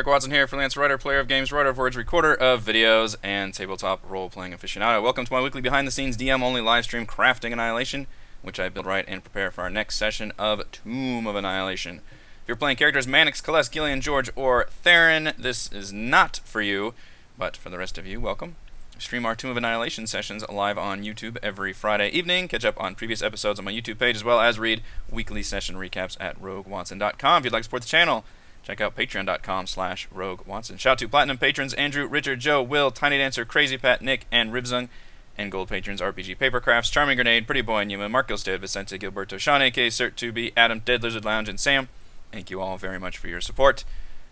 Eric Watson here, freelance writer, player of games, writer of words, recorder of videos, and tabletop role-playing aficionado. Welcome to my weekly behind-the-scenes DM-only live stream, Crafting Annihilation, which I build, write, and prepare for our next session of Tomb of Annihilation. If you're playing characters Mannix, Kales, Gillian, George, or Theron, this is not for you, but for the rest of you, welcome. Stream our Tomb of Annihilation sessions live on YouTube every Friday evening. Catch up on previous episodes on my YouTube page, as well as read weekly session recaps at roguewatson.com. If you'd like to support the channel, check out patreon.com/roguewatson. Shout out to Platinum patrons Andrew, Richard, Joe, Will, Tiny Dancer, Crazy Pat, Nick, and Ribzung. And Gold patrons RPG Papercrafts, Charming Grenade, Pretty Boy, Newman, Mark Gilstead, Vicente, Gilberto, Sean, A.K., Cert2B, Adam, Dead Lizard Lounge, and Sam. Thank you all very much for your support.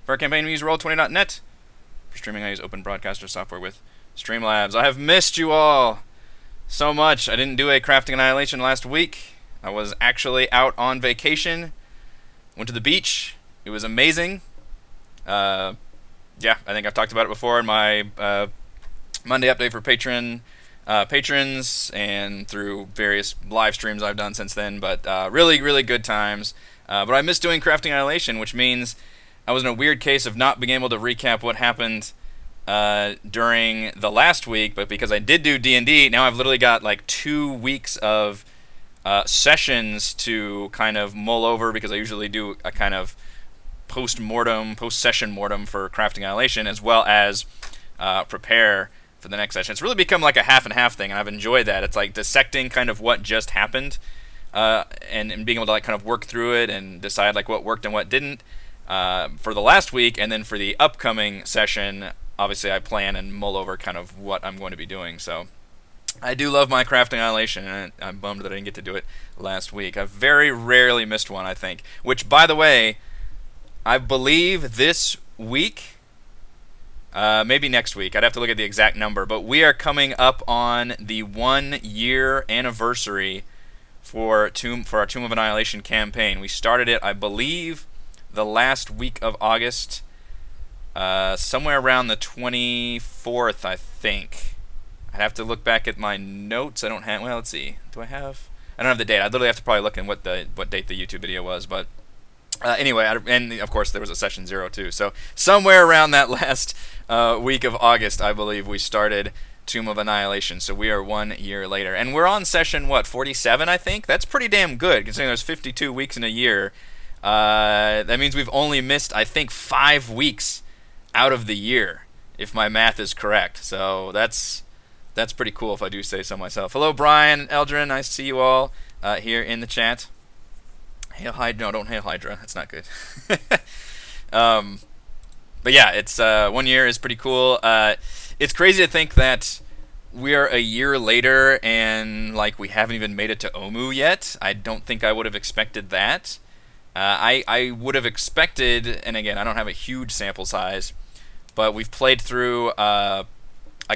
For our campaign, we use Roll20.net. For streaming, I use Open Broadcaster software with Streamlabs. I have missed you all so much. I didn't do a Crafting Annihilation last week. I was actually out on vacation. Went to the beach. It was amazing. Yeah, I think I've talked about it before in my Monday update for patrons and through various live streams I've done since then. But really, really good times. But I missed doing Crafting Annihilation, which means I was in a weird case of not being able to recap what happened during the last week, but because I did do D&D, now I've literally got like 2 weeks of sessions to kind of mull over, because I usually do a kind of post-session mortem for Crafting Annihilation, as well as prepare for the next session. It's really become like a half and half thing, and I've enjoyed that. It's like dissecting kind of what just happened, and being able to like kind of work through it and decide like what worked and what didn't for the last week, and then for the upcoming session, obviously I plan and mull over kind of what I'm going to be doing. So I do love my Crafting Annihilation, and I'm bummed that I didn't get to do it last week. I've very rarely missed one, I think. Which, by the way, I believe this week, maybe next week, I'd have to look at the exact number, but we are coming up on the 1-year anniversary for our Tomb of Annihilation campaign. We started it, I believe, the last week of August. Somewhere around the 24th, I think. I'd have to look back at my notes. I don't have. Well, let's see. Do I have? I don't have the date. I literally have to probably look in what date the YouTube video was. But anyway, and of course there was a session 0 too. So somewhere around that last week of August, I believe we started Tomb of Annihilation. So we are 1 year later, and we're on session 47, I think. That's pretty damn good considering there's 52 weeks in a year. That means we've only missed, I think, 5 weeks out of the year, if my math is correct. So that's pretty cool, if I do say so myself. Hello, Brian, Eldrin, nice to see you all here in the chat. Hail Hydra, no, don't hail Hydra, that's not good. But yeah, it's 1 year is pretty cool. It's crazy to think that we are a year later and like we haven't even made it to Omu yet. I don't think I would have expected that. I would have expected, and again, I don't have a huge sample size, but we've played through, I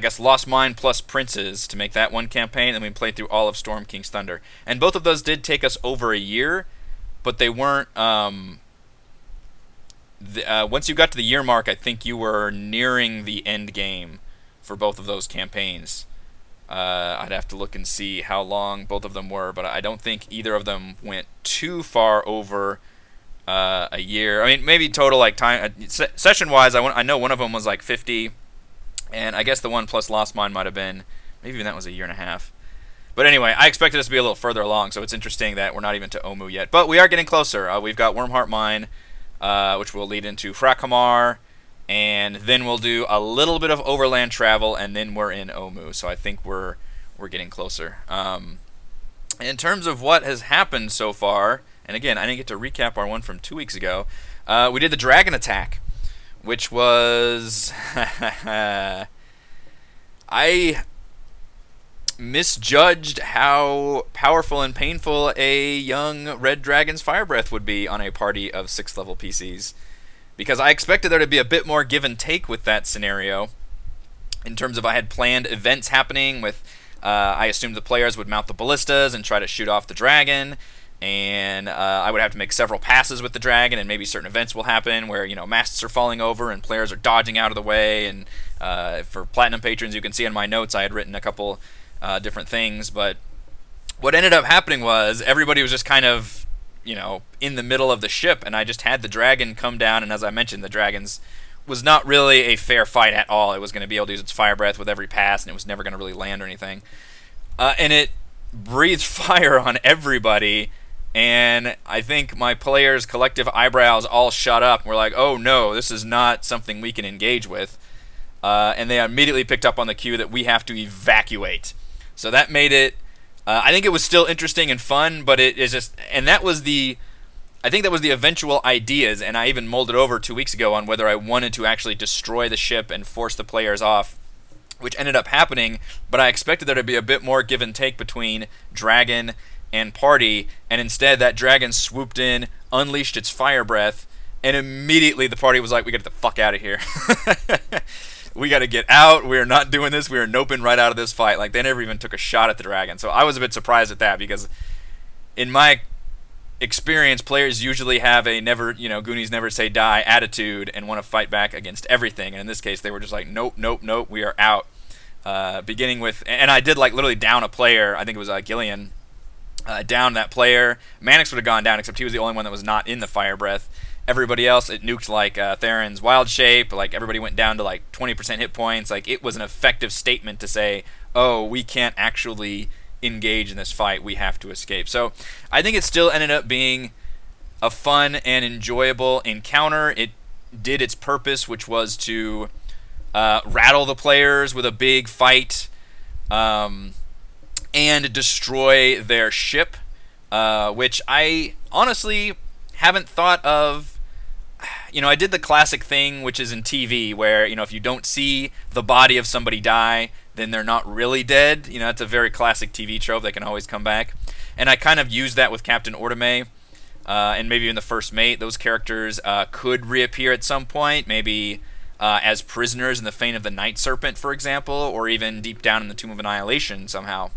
guess, Lost Mine plus Princes to make that one campaign, and we played through all of Storm King's Thunder. And both of those did take us over a year, but they weren't, once you got to the year mark, I think you were nearing the end game for both of those campaigns. I'd have to look and see how long both of them were, but I don't think either of them went too far over a year. I mean, maybe total like time session-wise, I know one of them was like 50, and I guess the one plus Lost Mine might have been, maybe even that was a year and a half. But anyway, I expected us to be a little further along, so it's interesting that we're not even to Omu yet. But we are getting closer. We've got Wormheart Mine, which will lead into Frakamar, and then we'll do a little bit of overland travel, and then we're in Omu. So I think we're getting closer. In terms of what has happened so far, and again, I didn't get to recap our one from 2 weeks ago. We did the dragon attack, which was I misjudged how powerful and painful a young red dragon's fire breath would be on a party of 6th level PCs. Because I expected there to be a bit more give and take with that scenario, in terms of I had planned events happening with, I assumed the players would mount the ballistas and try to shoot off the dragon, and I would have to make several passes with the dragon, and maybe certain events will happen where, you know, masts are falling over and players are dodging out of the way, and for Platinum patrons, you can see in my notes I had written a couple different things, but what ended up happening was everybody was just kind of, you know, in the middle of the ship, and I just had the dragon come down, and as I mentioned, the dragons was not really a fair fight at all. It was going to be able to use its fire breath with every pass, and it was never going to really land or anything. And it breathed fire on everybody, and I think my players' collective eyebrows all shot up. We're like, oh no, this is not something we can engage with. And they immediately picked up on the cue that we have to evacuate. So that made it, I think it was still interesting and fun, but it is just, and that was the, I think that was the eventual ideas, and I even molded over 2 weeks ago on whether I wanted to actually destroy the ship and force the players off, which ended up happening, but I expected there to be a bit more give and take between Dragon and Party, and instead that Dragon swooped in, unleashed its fire breath, and immediately the party was like, we got to get the fuck out of here. We got to get out. We are not doing this. We are noping right out of this fight. Like, they never even took a shot at the Dragon. So I was a bit surprised at that, because in my experience, players usually have a never, Goonies never say die attitude and want to fight back against everything. And in this case, they were just like, nope, nope, nope, we are out. Beginning with, and I did like literally down a player. I think it was Gillian. Down that player. Mannix would have gone down, except he was the only one that was not in the fire breath. Everybody else, it nuked like Theron's wild shape. Like, everybody went down to like 20% hit points. Like, it was an effective statement to say, oh, we can't actually engage in this fight. We have to escape. So I think it still ended up being a fun and enjoyable encounter. It did its purpose, which was to rattle the players with a big fight and destroy their ship, which I honestly haven't thought of. I did the classic thing, which is in TV, where, if you don't see the body of somebody die, then they're not really dead. It's a very classic TV trope that can always come back. And I kind of used that with Captain Ortome, and maybe even the First Mate. Those characters could reappear at some point, maybe as prisoners in the Fane of the Night Serpent, for example, or even deep down in the Tomb of Annihilation somehow.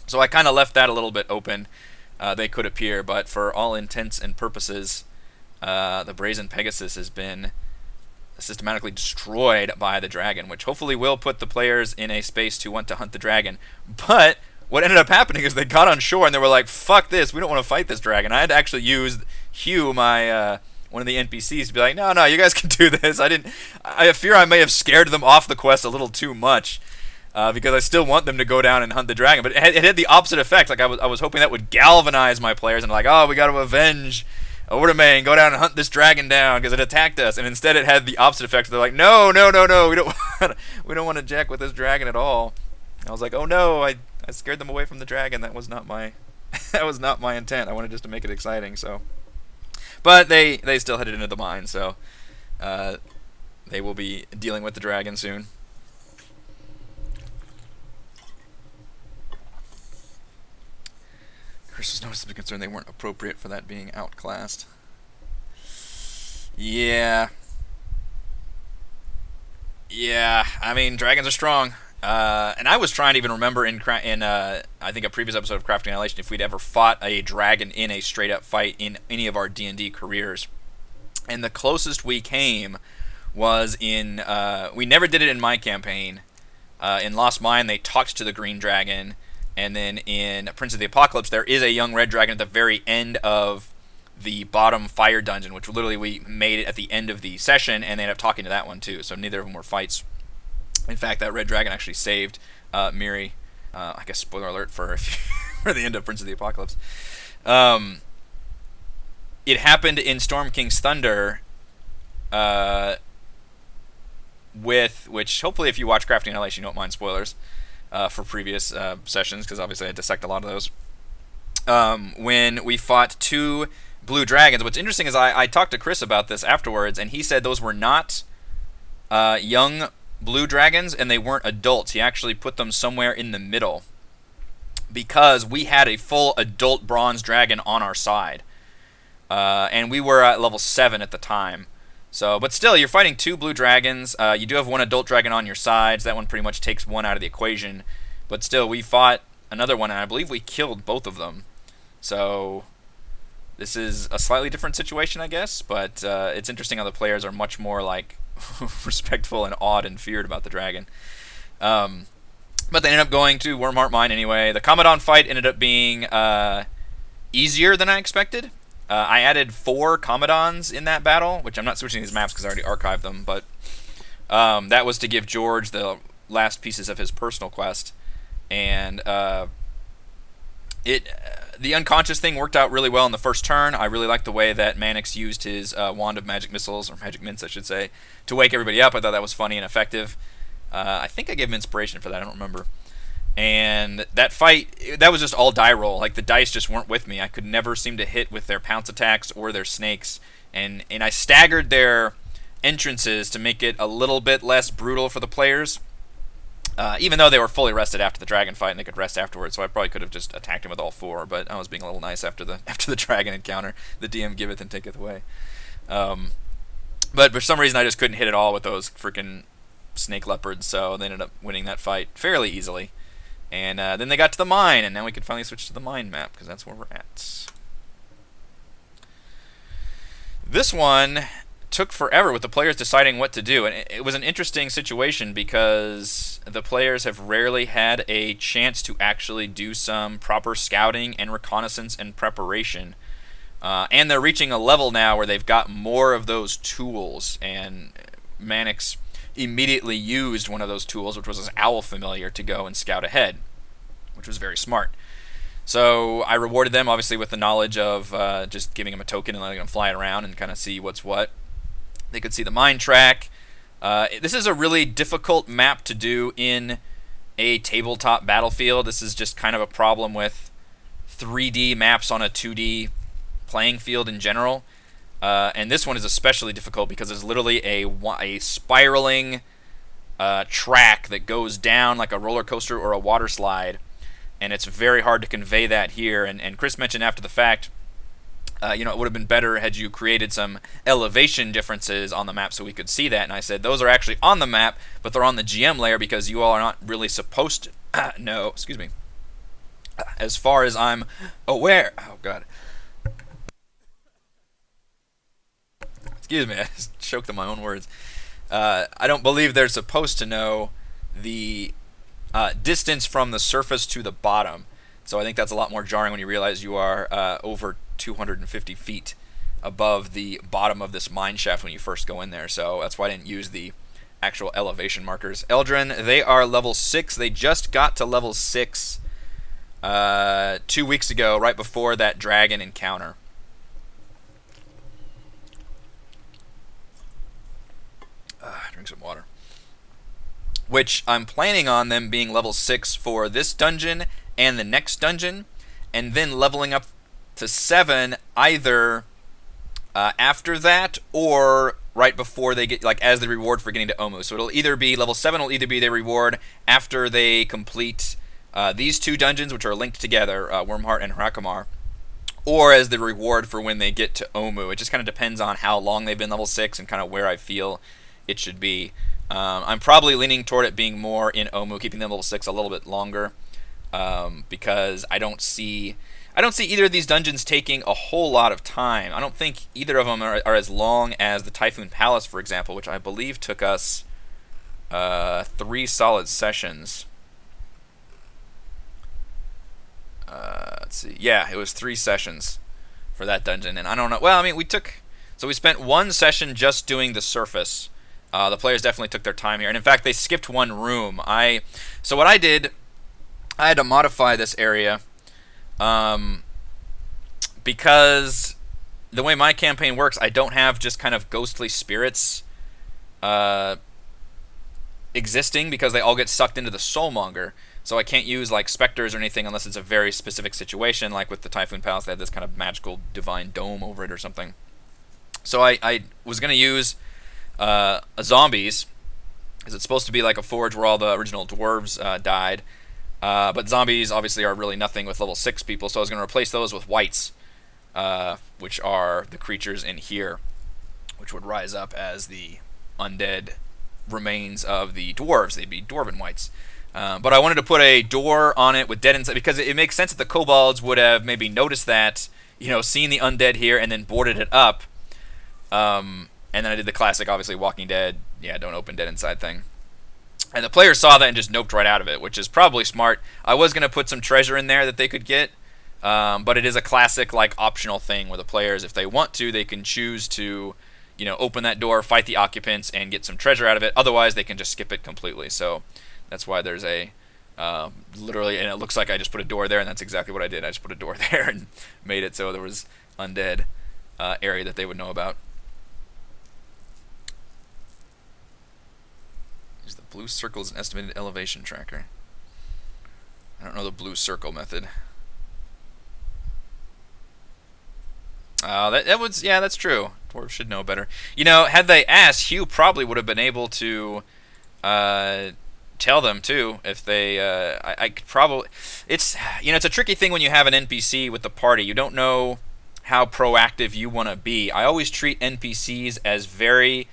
So I kind of left that a little bit open. They could appear, but for all intents and purposes, the Brazen Pegasus has been systematically destroyed by the Dragon, which hopefully will put the players in a space to want to hunt the Dragon. But what ended up happening is they got on shore and they were like, fuck this, we don't want to fight this Dragon. I had to actually use Hugh, my one of the NPCs, to be like, no, you guys can do this. I fear I may have scared them off the quest a little too much. Because I still want them to go down and hunt the Dragon. But it had the opposite effect. Like, I was hoping that would galvanize my players and like, oh, we got to avenge Ortome and go down and hunt this Dragon down because it attacked us. And instead it had the opposite effect. They're like, no, we don't want to jack with this Dragon at all. And I was like, oh no, I scared them away from the Dragon. That was not my that was not my intent. I wanted just to make it exciting. So, but they still headed into the mine. So they will be dealing with the Dragon soon. Chris was noticeably concerned they weren't appropriate for that being outclassed. Yeah. I mean, dragons are strong. And I was trying to even remember in I think a previous episode of Crafting Annihilation if we'd ever fought a dragon in a straight up fight in any of our D&D careers. And the closest we came was in we never did it in my campaign. In Lost Mine, they talked to the green dragon. And then in Prince of the Apocalypse, there is a young red dragon at the very end of the bottom fire dungeon, which literally we made it at the end of the session, and they ended up talking to that one too. So neither of them were fights. In fact, that red dragon actually saved Miri. I guess spoiler alert for for the end of Prince of the Apocalypse. It happened in Storm King's Thunder, with which hopefully if you watch Crafting Annihilation, you don't mind spoilers. For previous sessions, because obviously I dissect a lot of those. When we fought two blue dragons, what's interesting is I talked to Chris about this afterwards, and he said those were not young blue dragons, and they weren't adults. He actually put them somewhere in the middle, because we had a full adult bronze dragon on our side, and we were at level 7 at the time. So, but still, you're fighting two blue dragons. You do have one adult dragon on your sides. That one pretty much takes one out of the equation. But still, we fought another one, and I believe we killed both of them. So, this is a slightly different situation, I guess. But it's interesting how the players are much more like respectful and awed and feared about the dragon. But they ended up going to Wormheart Mine anyway. The Commandant fight ended up being easier than I expected. I added 4 Commandants in that battle, which I'm not switching these maps because I already archived them, but That was to give George the last pieces of his personal quest, and it the unconscious thing worked out really well in the first turn. I really liked the way that Mannix used his wand of magic missiles, or magic mints, I should say, to wake everybody up. I thought that was funny and effective. I think I gave him inspiration for that. I don't remember. And that fight, that was just all die roll. Like the dice just weren't with me. I could never seem to hit with their pounce attacks or their snakes. And I staggered their entrances to make it a little bit less brutal for the players. Even though they were fully rested after the dragon fight and they could rest afterwards, so I probably could have just attacked him with all four. But I was being a little nice after the dragon encounter. The DM giveth and taketh away. But for some reason, I just couldn't hit it all with those freaking snake leopards. So they ended up winning that fight fairly easily. And then they got to the mine, and now we can finally switch to the mine map because that's where we're at. This one took forever with the players deciding what to do, and it was an interesting situation because the players have rarely had a chance to actually do some proper scouting and reconnaissance and preparation, and they're reaching a level now where they've got more of those tools, and Mannix immediately used one of those tools, which was his owl familiar, to go and scout ahead, which was very smart. So I rewarded them, obviously, with the knowledge of just giving them a token and letting them fly it around and kind of see what's what. They could see the mine track. This is a really difficult map to do in a tabletop battlefield. This is just kind of a problem with 3D maps on a 2D playing field in general. And this one is especially difficult because it's literally a spiraling track that goes down like a roller coaster or a water slide. And it's very hard to convey that here. And Chris mentioned after the fact, it would have been better had you created some elevation differences on the map so we could see that. And I said, those are actually on the map, but they're on the GM layer because you all are not really supposed to know, excuse me, as far as I'm aware. Oh, God. Excuse me, I just choked on my own words. I don't believe they're supposed to know the distance from the surface to the bottom. So I think that's a lot more jarring when you realize you are over 250 feet above the bottom of this mine shaft when you first go in there. So that's why I didn't use the actual elevation markers. Eldrin, they are level 6. They just got to level 6 2 weeks ago, right before that dragon encounter. Drink some water. Which I'm planning on them being level 6 for this dungeon and the next dungeon, and then leveling up to 7 either after that or right before they get, like, as the reward for getting to Omu. So it'll either be level 7 will either be their reward after they complete these two dungeons, which are linked together, Wormheart and Harakamar, or as the reward for when they get to Omu. It just kind of depends on how long they've been level 6 and kind of where I feel it should be. I'm probably leaning toward it being more in Omu, keeping them level 6 a little bit longer, because I don't see either of these dungeons taking a whole lot of time. I don't think either of them are as long as the Typhoon Palace, for example, which I believe took us 3 solid sessions. Let's see. Yeah, it was 3 sessions for that dungeon, and I don't know. Well, I mean, we spent 1 session just doing the surface. The players definitely took their time here, and in fact, they skipped 1 room. So what I did, I had to modify this area, because the way my campaign works, I don't have just kind of ghostly spirits existing because they all get sucked into the Soulmonger. So I can't use like specters or anything unless it's a very specific situation, like with the Typhoon Palace. They had this kind of magical divine dome over it or something. So I was going to use zombies, because it's supposed to be like a forge where all the original dwarves died. But zombies obviously are really nothing with level 6 people, so I was going to replace those with wights, which are the creatures in here, which would rise up as the undead remains of the dwarves. They'd be dwarven wights. But I wanted to put a door on it with dead inside, because it makes sense that the kobolds would have maybe noticed that, seen the undead here and then boarded it up. And then I did the classic, obviously, Walking Dead, don't open dead inside thing. And the players saw that and just noped right out of it, which is probably smart. I was going to put some treasure in there that they could get, but it is a classic, like, optional thing where the players, if they want to, they can choose to, open that door, fight the occupants, and get some treasure out of it. Otherwise, they can just skip it completely. So that's why there's a literally, and it looks like I just put a door there, and that's exactly what I did. I just put a door there and made it so there was undead area that they would know about. Use the blue circle as an estimated elevation tracker. I don't know the blue circle method. That was, yeah, that's true. Dwarves should know better. Had they asked, Hugh probably would have been able to tell them too. If they, I could probably. It's it's a tricky thing when you have an NPC with the party. You don't know how proactive you want to be. I always treat NPCs as very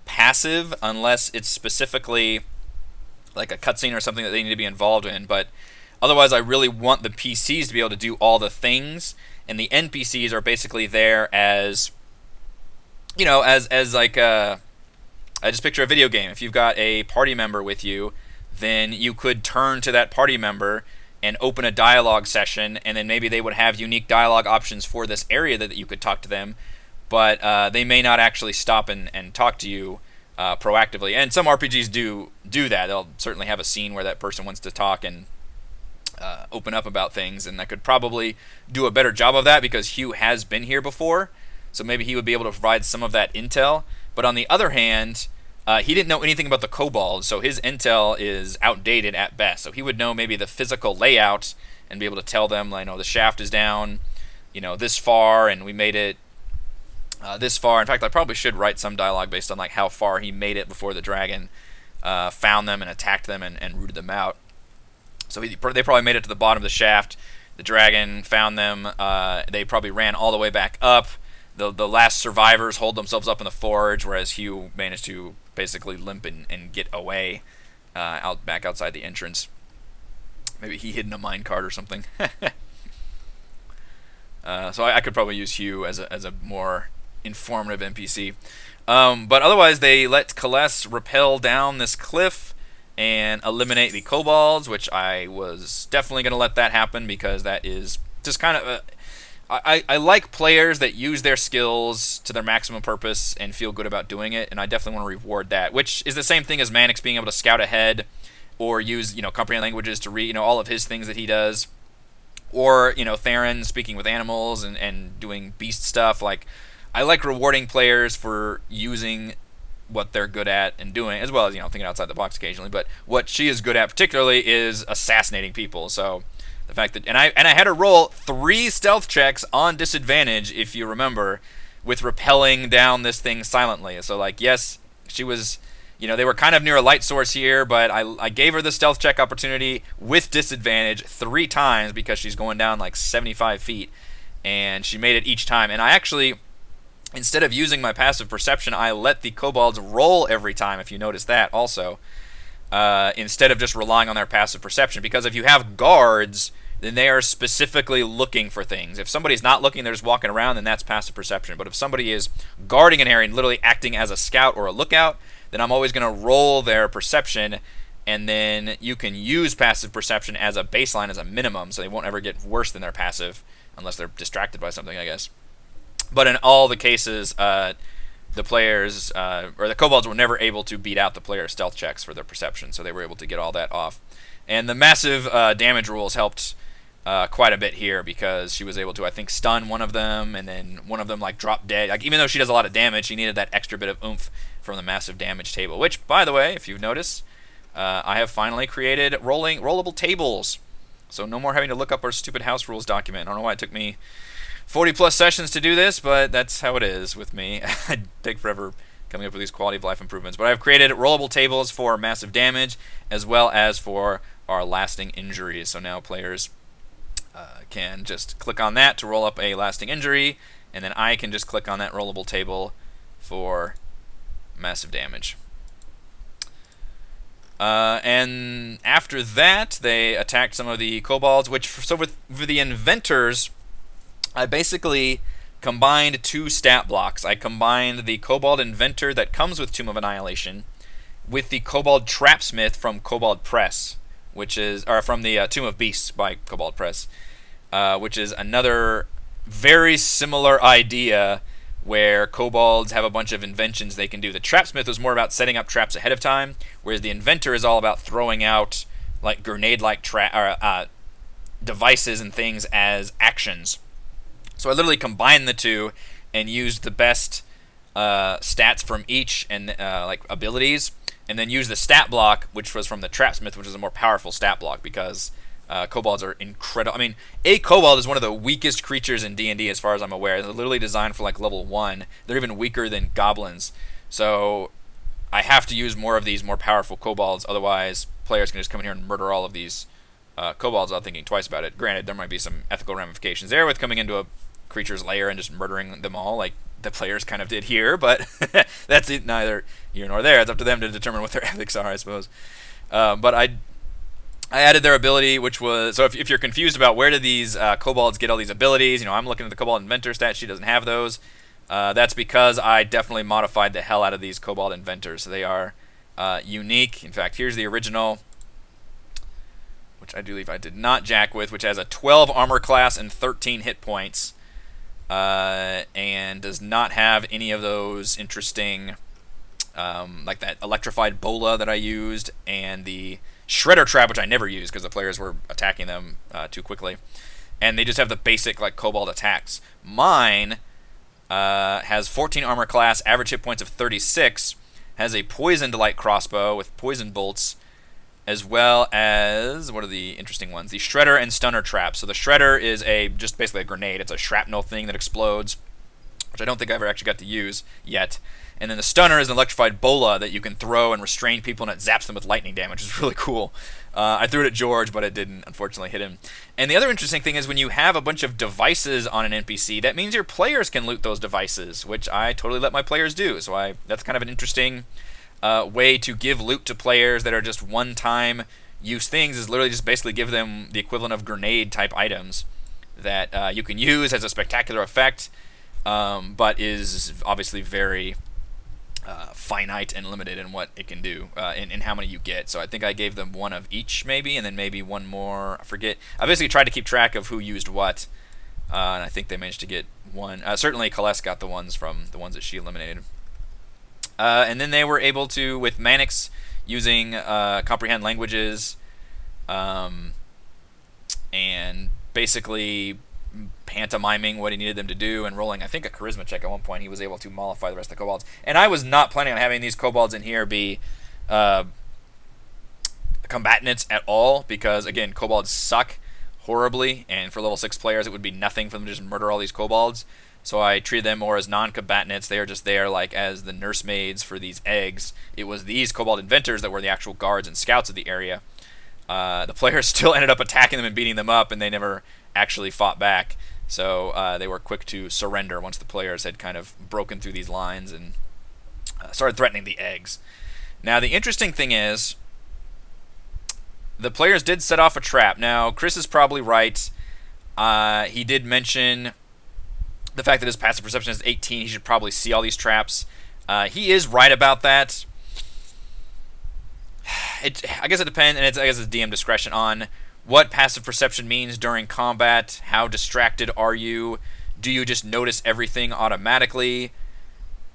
passive unless it's specifically like a cutscene or something that they need to be involved in. But otherwise, I really want the PCs to be able to do all the things. And the NPCs are basically there as, as like I just picture a video game. If you've got a party member with you, then you could turn to that party member and open a dialogue session, and then maybe they would have unique dialogue options for this area that you could talk to them, but they may not actually stop and talk to you proactively. And some RPGs do that. They'll certainly have a scene where that person wants to talk and open up about things, and I could probably do a better job of that because Hugh has been here before, so maybe he would be able to provide some of that intel. But on the other hand, he didn't know anything about the kobolds, so his intel is outdated at best. So he would know maybe the physical layout and be able to tell them, the shaft is down, this far, and we made it this far. In fact, I probably should write some dialogue based on like how far he made it before the dragon found them and attacked them and rooted them out. So they probably made it to the bottom of the shaft. The dragon found them. They probably ran all the way back up. The last survivors hold themselves up in the forge, whereas Hugh managed to basically limp and get away back outside the entrance. Maybe he hid in a minecart or something. So I could probably use Hugh as a more informative NPC. But otherwise, they let Celeste rappel down this cliff and eliminate the kobolds, which I was definitely going to let that happen because that is just kind of I like players that use their skills to their maximum purpose and feel good about doing it, and I definitely want to reward that, which is the same thing as Mannix being able to scout ahead or use comprehend languages to read all of his things that he does, or Theron speaking with animals and doing beast stuff. Like, I like rewarding players for using what they're good at and doing, as well as thinking outside the box occasionally. But what she is good at particularly is assassinating people. So the fact that and I had to roll 3 stealth checks on disadvantage, if you remember, with rappelling down this thing silently. So yes, she was they were kind of near a light source here, but I gave her the stealth check opportunity with disadvantage 3 times because she's going down like 75 feet, and she made it each time. And I actually, instead of using my passive perception, I let the kobolds roll every time, if you notice that also, instead of just relying on their passive perception. Because if you have guards, then they are specifically looking for things. If somebody's not looking, they're just walking around, then that's passive perception. But if somebody is guarding an area and literally acting as a scout or a lookout, then I'm always going to roll their perception, and then you can use passive perception as a baseline, as a minimum, so they won't ever get worse than their passive, unless they're distracted by something, I guess. But in all the cases, the players, or the kobolds were never able to beat out the player's stealth checks for their perception, so they were able to get all that off. And the massive damage rules helped quite a bit here, because she was able to, I think, stun one of them, and then one of them dropped dead. Even though she does a lot of damage, she needed that extra bit of oomph from the massive damage table. Which, by the way, if you've noticed, I have finally created rollable tables, so no more having to look up our stupid house rules document. I don't know why it took me 40 plus sessions to do this, but that's how it is with me. I take forever coming up with these quality of life improvements. But I've created rollable tables for massive damage as well as for our lasting injuries. So now players can just click on that to roll up a lasting injury, and then I can just click on that rollable table for massive damage. And after that, they attacked some of the kobolds, so with the inventors, I basically combined 2 stat blocks. I combined the Kobold Inventor that comes with Tomb of Annihilation with the Kobold Trapsmith from Kobold Press, from the Tomb of Beasts by Kobold Press, which is another very similar idea, where kobolds have a bunch of inventions they can do. The trapsmith was more about setting up traps ahead of time, whereas the inventor is all about throwing out like grenade-like devices and things as actions. So I literally combined the two and used the best stats from each and like abilities, and then used the stat block, which was from the trapsmith, which is a more powerful stat block because kobolds are incredible. I mean, a kobold is one of the weakest creatures in D&D as far as I'm aware. They're literally designed for like level 1. They're even weaker than goblins. So I have to use more of these more powerful kobolds, otherwise players can just come in here and murder all of these kobolds without thinking twice about it. Granted, there might be some ethical ramifications there with coming into a creature's lair and just murdering them all, like the players kind of did here, but that's neither here nor there. It's up to them to determine what their ethics are, I suppose. But I added their ability, which was, so if you're confused about where do these kobolds get all these abilities, I'm looking at the kobold inventor stat sheet, doesn't have those. That's because I definitely modified the hell out of these kobold inventors. So they are unique. In fact, here's the original, which I do believe I did not jack with, which has a 12 armor class and 13 hit points, and does not have any of those interesting, like that electrified bola that I used, and the shredder trap, which I never used because the players were attacking them too quickly. And they just have the basic like kobold attacks. Mine has 14 armor class, average hit points of 36, has a poisoned light crossbow with poison bolts, as well as, what are the interesting ones? The shredder and stunner trap. So the shredder is just basically a grenade. It's a shrapnel thing that explodes, which I don't think I ever actually got to use yet. And then the stunner is an electrified bola that you can throw and restrain people, and it zaps them with lightning damage, which is really cool. I threw it at George, but it didn't, unfortunately, hit him. And the other interesting thing is when you have a bunch of devices on an NPC, that means your players can loot those devices, which I totally let my players do. So that's kind of an interesting way to give loot to players that are just one-time use things, is literally just basically give them the equivalent of grenade-type items that you can use as a spectacular effect, but is obviously very finite and limited in what it can do, in how many you get. So I think I gave them one of each, maybe, and then maybe one more. I forget. I basically tried to keep track of who used what, and I think they managed to get one. Certainly, Celeste got the ones from the ones that she eliminated. And then they were able to, with Mannix, using comprehend languages, and basically pantomiming what he needed them to do and rolling, I think, a charisma check at one point, he was able to mollify the rest of the kobolds. And I was not planning on having these kobolds in here be combatants at all, because, again, kobolds suck horribly, and for level 6 players it would be nothing for them to just murder all these kobolds. So I treated them more as non-combatants. They are just there like as the nursemaids for these eggs. It was these kobold inventors that were the actual guards and scouts of the area. The players still ended up attacking them and beating them up, and they never actually fought back. So they were quick to surrender once the players had kind of broken through these lines and started threatening the eggs. Now, the interesting thing is, the players did set off a trap. Now, Chris is probably right. He did mention the fact that his passive perception is 18. He should probably see all these traps. He is right about that. I guess it depends, and I guess it's DM discretion on what passive perception means during combat. How distracted are you? Do you just notice everything automatically?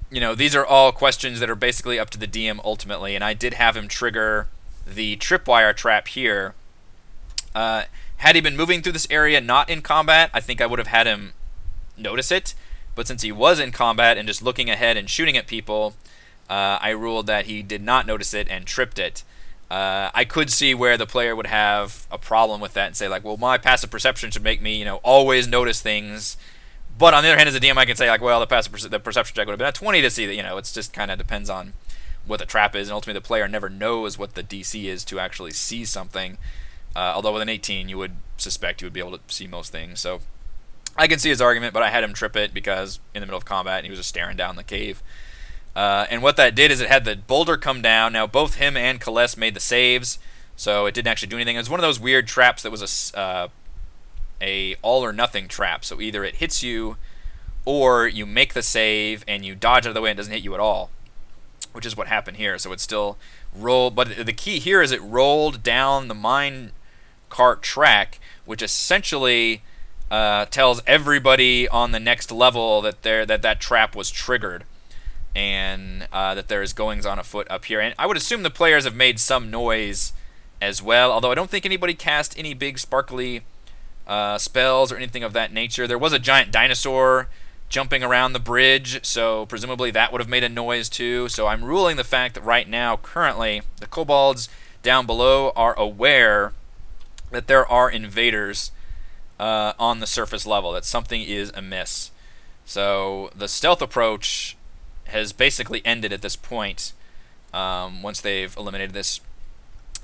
These are all questions that are basically up to the DM ultimately, and I did have him trigger the tripwire trap here. Had he been moving through this area not in combat, I think I would have had him notice it, but since he was in combat and just looking ahead and shooting at people, I ruled that he did not notice it and tripped it. I could see where the player would have a problem with that and say, like, well, my passive perception should make me, always notice things. But on the other hand, as a DM, I can say, like, well, the perception check would have been a 20 to see that, it's just kind of depends on what the trap is, and ultimately the player never knows what the DC is to actually see something. Although with an 18, you would suspect you would be able to see most things. So I can see his argument, but I had him trip it because in the middle of combat, and he was just staring down the cave. And what that did is it had the boulder come down. Now, both him and Celeste made the saves, so it didn't actually do anything. It was one of those weird traps that was a all-or-nothing trap. So either it hits you, or you make the save, and you dodge out of the way and it doesn't hit you at all, which is what happened here. So it still rolled, but the key here is it rolled down the mine cart track, which essentially tells everybody on the next level that that trap was triggered, and that there is goings on afoot up here. And I would assume the players have made some noise as well, although I don't think anybody cast any big sparkly spells or anything of that nature. There was a giant dinosaur jumping around the bridge, so presumably that would have made a noise too. So I'm ruling the fact that right now, currently, the kobolds down below are aware that there are invaders on the surface level, that something is amiss. So the stealth approach has basically ended at this point, once they've eliminated this.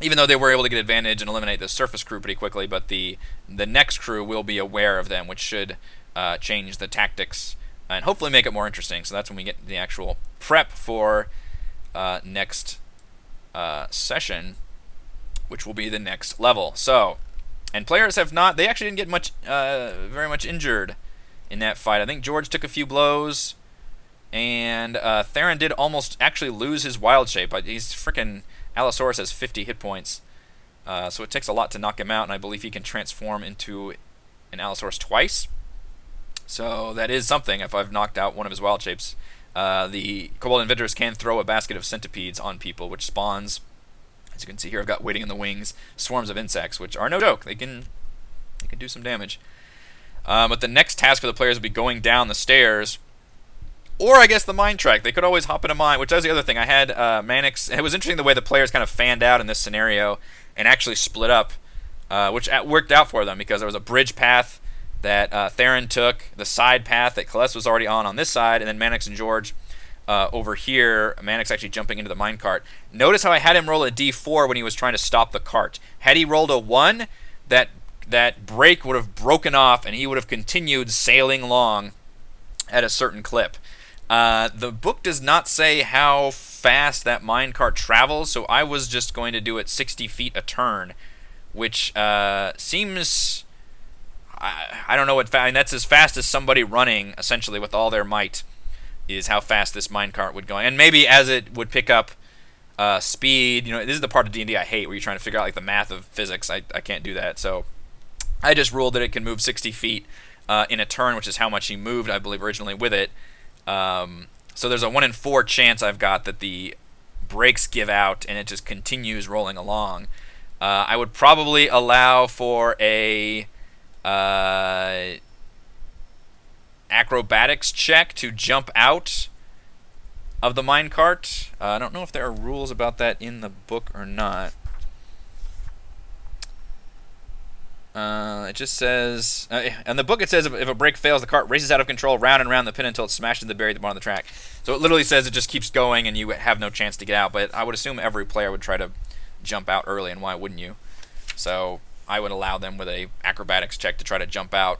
Even though they were able to get advantage and eliminate the surface crew pretty quickly, but the next crew will be aware of them, which should change the tactics and hopefully make it more interesting. So that's when we get the actual prep for next session, which will be the next level. So, and players have not, they actually didn't get very much injured in that fight. I think George took a few blows, and Theron did almost actually lose his wild shape. He's freaking, Allosaurus has 50 hit points, so it takes a lot to knock him out, and I believe he can transform into an Allosaurus twice. So that is something. If I've knocked out one of his wild shapes, the Kobold Invaders can throw a basket of centipedes on people, which spawns, as you can see here, I've got waiting in the wings, swarms of insects, which are no joke. They can do some damage. But the next task for the players will be going down the stairs, or I guess the mine track. They could always hop in a mine, which is the other thing. I had Mannix. It was interesting the way the players kind of fanned out in this scenario and actually split up, which worked out for them, because there was a bridge path that Theron took, the side path that Celeste was already on this side, and then Mannix and George over here. Mannix actually jumping into the minecart. Notice how I had him roll a d4 when he was trying to stop the cart. Had he rolled a 1, that brake would have broken off, and he would have continued sailing along at a certain clip. The book does not say how fast that minecart travels, so I was just going to do it 60 feet a turn, which seems... I don't know what... I mean, that's as fast as somebody running, essentially, with all their might, is how fast this minecart would go. And maybe as it would pick up speed, this is the part of D&D I hate, where you're trying to figure out like the math of physics. I can't do that, so I just ruled that it can move 60 feet in a turn, which is how much he moved, I believe, originally with it. So there's a 1 in 4 chance I've got that the brakes give out and it just continues rolling along. I would probably allow for a acrobatics check to jump out of the minecart. I don't know if there are rules about that in the book or not. It just says, in the book it says if a brake fails, the cart races out of control round and round the pin until it smashes the barrier at the bottom of the track. So it literally says it just keeps going and you have no chance to get out, but I would assume every player would try to jump out early, and why wouldn't you? So I would allow them with a acrobatics check to try to jump out,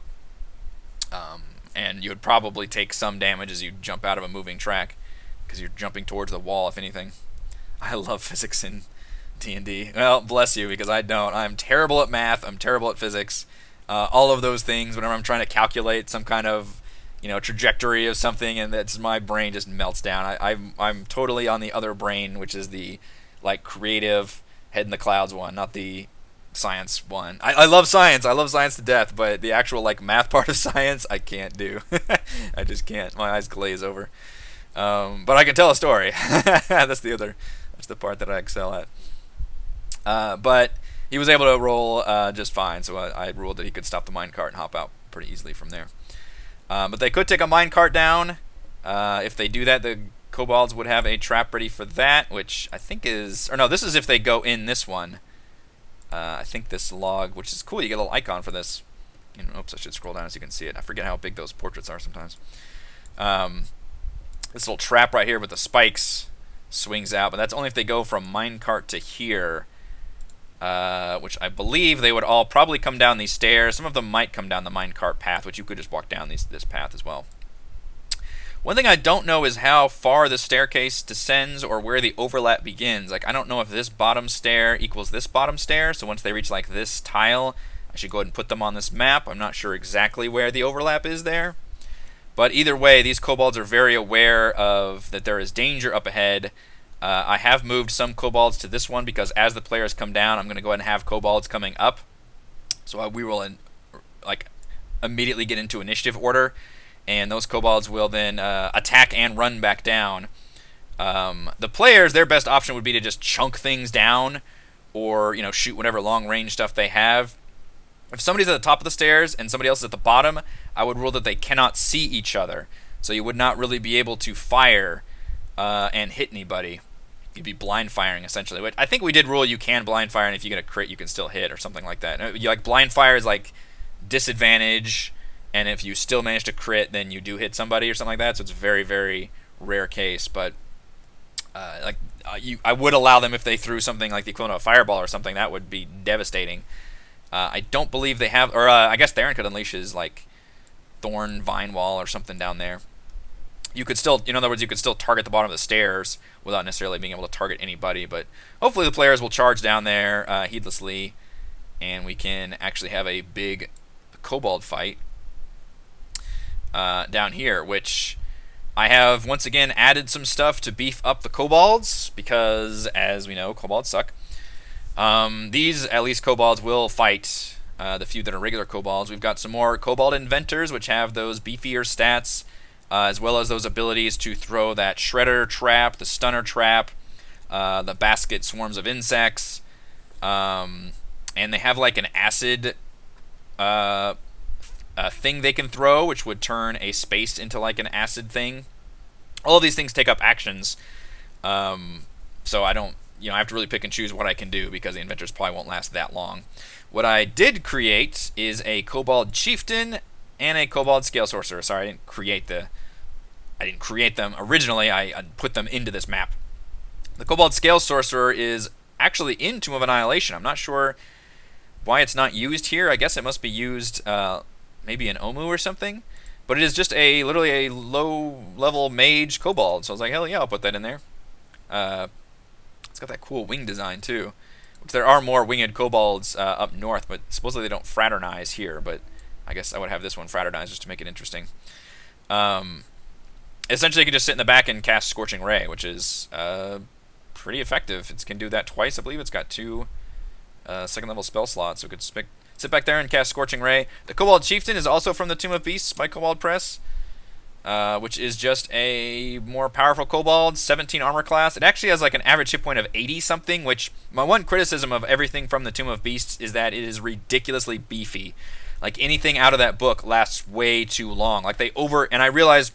and you would probably take some damage as you jump out of a moving track, because you're jumping towards the wall, if anything. I love physics in D&D. Well, bless you, because I don't. I'm terrible at math. I'm terrible at physics. All of those things, whenever I'm trying to calculate some kind of trajectory of something, and that's, my brain just melts down. I'm totally on the other brain, which is the creative head in the clouds one, not the science one. I love science. I love science to death, but the actual math part of science I can't do. I just can't. My eyes glaze over. But I can tell a story. That's the part that I excel at. But he was able to roll just fine, so I ruled that he could stop the minecart and hop out pretty easily from there. But they could take a minecart down. If they do that, the kobolds would have a trap ready for that, which I think is... Or no, this is if they go in this one. I think this log, which is cool, you get a little icon for this. Oops, I should scroll down so you can see it. I forget how big those portraits are sometimes. This little trap right here with the spikes swings out, but that's only if they go from minecart to here, which I believe they would all probably come down these stairs. Some of them might come down the minecart path, which you could just walk down this path as well. One thing I don't know is how far the staircase descends or where the overlap begins. I don't know if this bottom stair equals this bottom stair, so once they reach this tile, I should go ahead and put them on this map. I'm not sure exactly where the overlap is there. But either way, these kobolds are very aware of that there is danger up ahead. I have moved some kobolds to this one because as the players come down, I'm going to go ahead and have kobolds coming up. So we will immediately get into initiative order, and those kobolds will then attack and run back down. The players, their best option would be to just chunk things down, or shoot whatever long range stuff they have. If somebody's at the top of the stairs and somebody else is at the bottom, I would rule that they cannot see each other, so you would not really be able to fire and hit anybody. You'd be blind firing essentially. But I think we did rule you can blind fire, and if you get a crit, you can still hit or something like that. You, like, blind fire is like disadvantage, and if you still manage to crit, then you do hit somebody or something like that. So it's a very, very rare case. But I would allow them if they threw something like the equivalent of a fireball or something. That would be devastating. I don't believe they have, or I guess Theron could unleash his like thorn vine wall or something down there. You could still, in other words, you could still target the bottom of the stairs without necessarily being able to target anybody. But hopefully the players will charge down there heedlessly, and we can actually have a big kobold fight down here, which I have once again added some stuff to beef up the kobolds, because as we know, kobolds suck. These, at least, kobolds will fight the few that are regular kobolds. We've got some more kobold inventors, which have those beefier stats, as well as those abilities to throw that shredder trap, the stunner trap, the basket swarms of insects, and they have like an acid thing they can throw, which would turn a space into like an acid thing. All of these things take up actions, so I don't, I have to really pick and choose what I can do, because the inventors probably won't last that long. What I did create is a kobold chieftain and a kobold scale sorcerer. Sorry, I didn't create them originally. I put them into this map. The kobold scale sorcerer is actually in Tomb of Annihilation. I'm not sure why it's not used here. I guess it must be used maybe in Omu or something. But it is just literally a low-level mage kobold. So I was like, hell yeah, I'll put that in there. It's got that cool wing design too. Which there are more winged kobolds up north, but supposedly they don't fraternize here. But I guess I would have this one fraternize just to make it interesting. Essentially, you can just sit in the back and cast Scorching Ray, which is pretty effective. It can do that twice, I believe. It's got 2 second-level spell slots, so it could sit back there and cast Scorching Ray. The Kobold Chieftain is also from the Tomb of Beasts by Kobold Press, which is just a more powerful kobold, 17 armor class. It actually has like an average hit point of 80-something, which my one criticism of everything from the Tomb of Beasts is that it is ridiculously beefy. Like, anything out of that book lasts way too long. Like, and I realize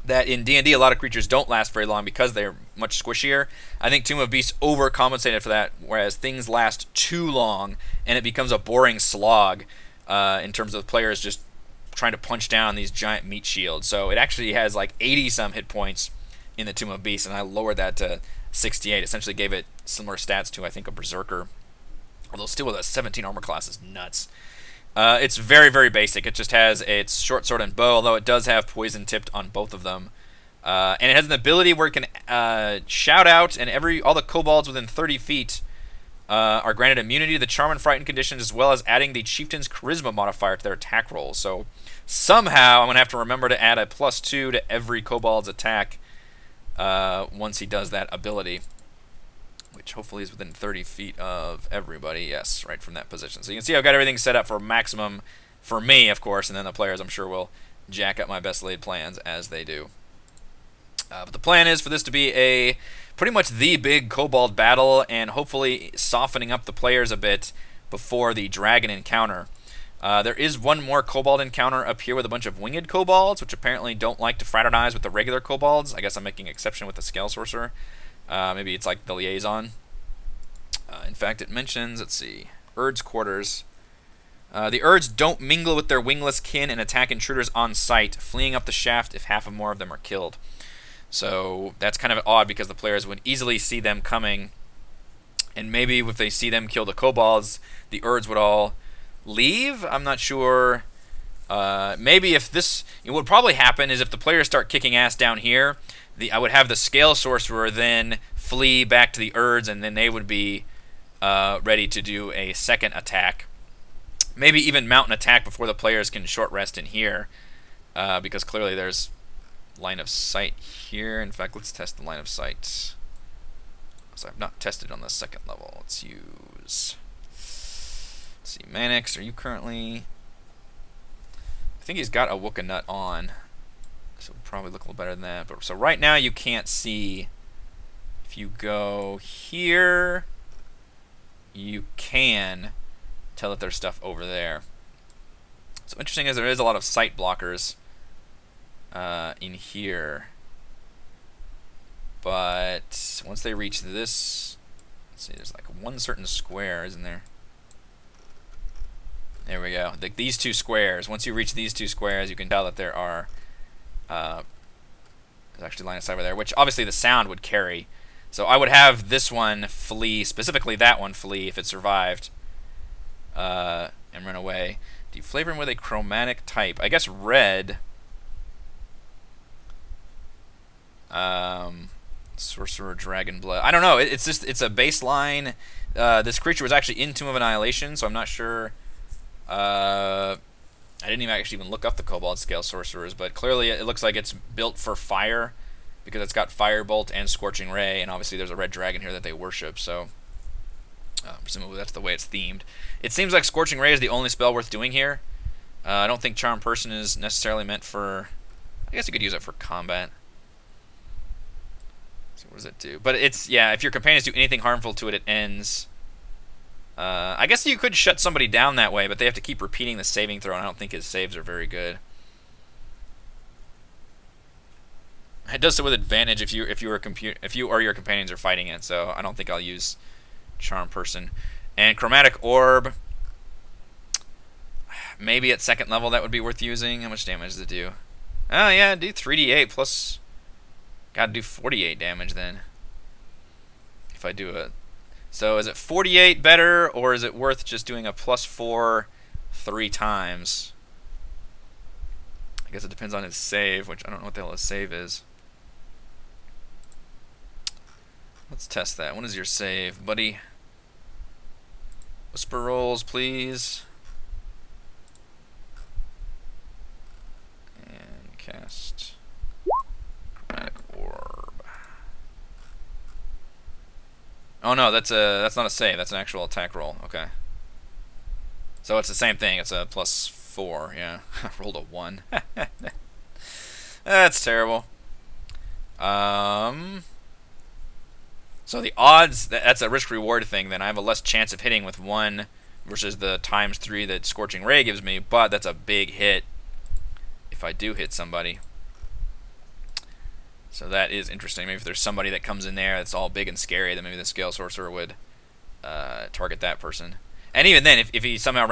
that in D&D a lot of creatures don't last very long because they're much squishier. I think Tomb of Beasts overcompensated for that, whereas things last too long and it becomes a boring slog in terms of players just trying to punch down these giant meat shields. So it actually has like 80-some hit points in the Tomb of Beasts, and I lowered that to 68. Essentially gave it similar stats to, I think, a Berserker. Although still with a 17 armor class is nuts. It's very, very basic. It just has its short sword and bow, although it does have poison tipped on both of them. And it has an ability where it can shout out, and all the kobolds within 30 feet are granted immunity to the charm and frighten conditions, as well as adding the chieftain's charisma modifier to their attack rolls. So somehow I'm going to have to remember to add a +2 to every kobold's attack once he does that ability, which hopefully is within 30 feet of everybody. Yes, right from that position. So you can see I've got everything set up for maximum for me, of course, and then the players, I'm sure, will jack up my best laid plans as they do. But the plan is for this to be pretty much the big kobold battle, and hopefully softening up the players a bit before the dragon encounter. There is one more kobold encounter up here with a bunch of winged kobolds, which apparently don't like to fraternize with the regular kobolds. I guess I'm making an exception with the scale sorcerer. Maybe it's like the liaison. In fact, it mentions, let's see, Urd's quarters. The Urds don't mingle with their wingless kin and attack intruders on sight, fleeing up the shaft if half or more of them are killed. So that's kind of odd, because the players would easily see them coming, and maybe if they see them kill the kobolds, the Urds would all leave. I'm not sure. Maybe if this, what would probably happen is if the players start kicking ass down here, I would have the scale sorcerer then flee back to the Urds, and then they would be ready to do a second attack. Maybe even mount an attack before the players can short rest in here, because clearly there's line of sight here. In fact, let's test the line of sight. So I've not tested on the second level. Let's see, Manix, are you currently... think he's got a Wooka Nut on, so it'll probably look a little better than that. But so right now you can't see. If you go here, you can tell that there's stuff over there. So interesting is there is a lot of sight blockers in here. But once they reach this, let's see, there's like one certain square, isn't there? There we go. These two squares. Once you reach these two squares, you can tell that there are there's actually line of sight over there, which obviously the sound would carry. So I would have this one flee, specifically that one flee if it survived, and run away. Do you flavor him with a chromatic type? I guess red. Sorcerer, Dragon Blood. I don't know. It's just it's a baseline. This creature was actually in Tomb of Annihilation, so I'm not sure. I didn't even look up the Kobold Scale Sorcerers, but clearly it looks like it's built for fire because it's got Firebolt and Scorching Ray, and obviously there's a red dragon here that they worship, so presumably that's the way it's themed. It seems like Scorching Ray is the only spell worth doing here. I don't think Charm Person is necessarily meant for... I guess you could use it for combat. So what does it do? But it's, yeah, if your companions do anything harmful to it, it ends. I guess you could shut somebody down that way, but they have to keep repeating the saving throw, and I don't think his saves are very good. It does so with advantage if you or your companions are fighting it, so I don't think I'll use Charm Person. And Chromatic Orb, maybe at second level that would be worth using. How much damage does it do? Oh yeah, do 3d8 plus. Gotta do 48 damage then. If I do a... So is it 48 better, or is it worth just doing a +4 3 times? I guess it depends on his save, which I don't know what the hell his save is. Let's test that. What is your save, buddy? Whisper rolls, please. And cast Chromatic Orb. Oh no, that's not a save. That's an actual attack roll. Okay. So it's the same thing. It's a +4. Yeah, rolled a 1. That's terrible. So the odds, that's a risk-reward thing, then I have a less chance of hitting with 1 versus the ×3 that Scorching Ray gives me, but that's a big hit if I do hit somebody. So that is interesting. Maybe if there's somebody that comes in there that's all big and scary, then maybe the Scale Sorcerer would target that person. And even then, if he somehow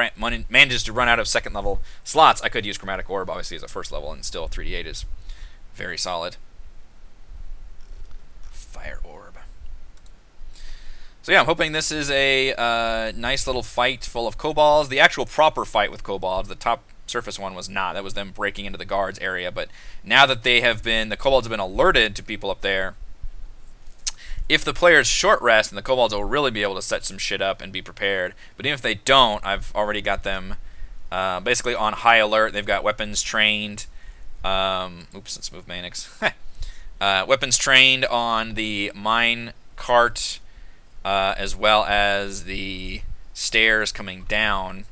manages to run out of second level slots, I could use Chromatic Orb, obviously, as a first level, and still 3d8 is very solid. Fire Orb. So yeah, I'm hoping this is a nice little fight full of kobolds. The actual proper fight with kobolds, the top surface one was not. That was them breaking into the guards area. But now that the kobolds have been alerted to people up there, if the players short rest, then the kobolds will really be able to set some shit up and be prepared. But even if they don't, I've already got them basically on high alert. They've got weapons trained. Oops, let's move Manix. Weapons trained on the mine cart, as well as the stairs coming down.